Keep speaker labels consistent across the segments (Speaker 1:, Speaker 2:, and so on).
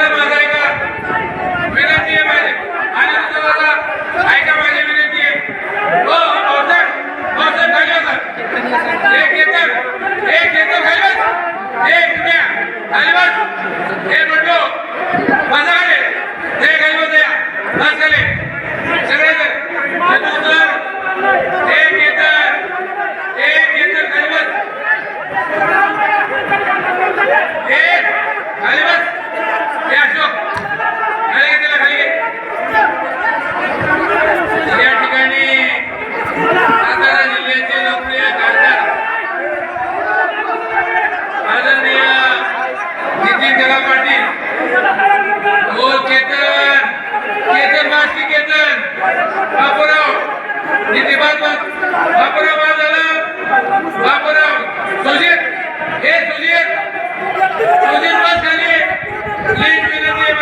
Speaker 1: माझा ऐका विनंती आहे माझी आणि तुझा ऐका माझी विनंती आहे हो भाऊसाहेब खाली बसा एक येतो खाली बस एक द्या खाली बस हे म्हणतो माझा खाली हे खाली बस या बस खाली सगळे जण एक येतं खाली बस एक खाली बस हे अशोक खाली घे त्याला खाली घे या ठिकाणी सातारा जिल्ह्याचे लोकप्रिय खासदार आदरणीय नितीन जगताप पाटील बोल केतन मास्ती केतन बापूराव निती बापूराव बाद झाला बापूराव सुजित बस खाली प्लीज विनंती आहे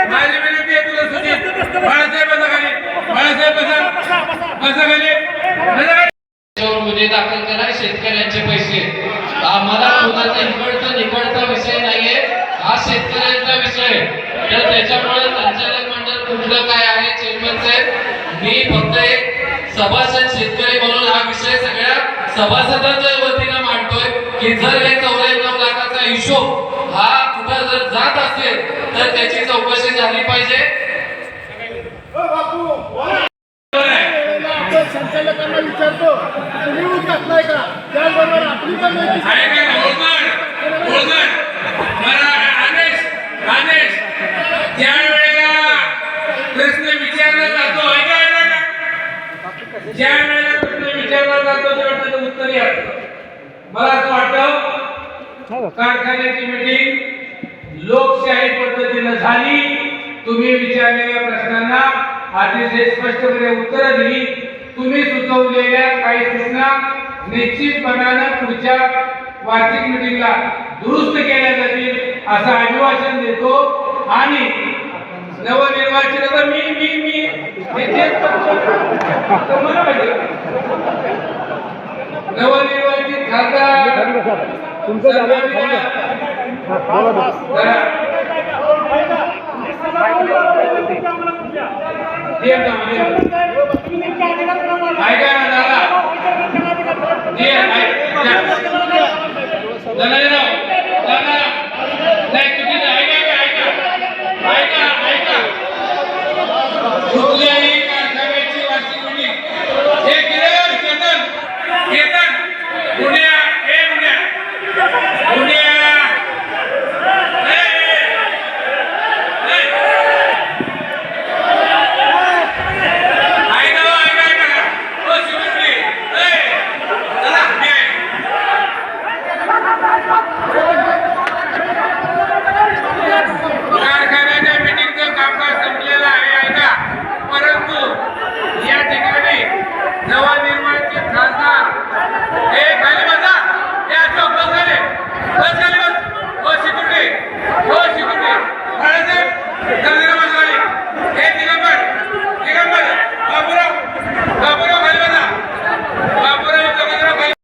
Speaker 1: माझी विनंती आहे तुला सुजित बाळासाहेब बसा खाली बाळासाहेब बसा खाली
Speaker 2: गुन्हे दाखल करा शेतकऱ्यांचे पैसे आम्हाला कुणाचा इकडचा विषय नाहीये हा शेतकऱ्यांचा विषय तर त्याच्यामुळे संचालक मंडळ कुठलं काय आहे चेअरमन साहेब मी फक्त एक सभासद शेतकरी म्हणून हा विषय सगळ्या सभासदांच्या वतीने मांडतोय की जर हे 94 लाखाचा हिशोब हा कुठं जर जात असेल तर त्याची चौकशी झाली पाहिजे.
Speaker 3: संचालकांना विचारतो तुम्ही ऊस घातलाय का त्याचबरोबर आपली पण
Speaker 1: आदेश ज्या वेळेला प्रश्न विचारला जातो तेव्हा त्याचं उत्तर येतं. मला असं वाटतं कारखान्याची मीटिंग लोकशाही पद्धतीनं झाली. तुम्ही विचारलेल्या प्रश्नांना अतिशय स्पष्टपणे उत्तरं दिली. तुम्ही सुचवलेल्या काही सूचना निश्चितपणाने पुढच्या वार्षिक मीटिंगला दुरुस्त केल्या जातील असं अभिवाचन देतो आणि नवनिर्वाचित मी नवनिर्वाचित खासदार तुमचं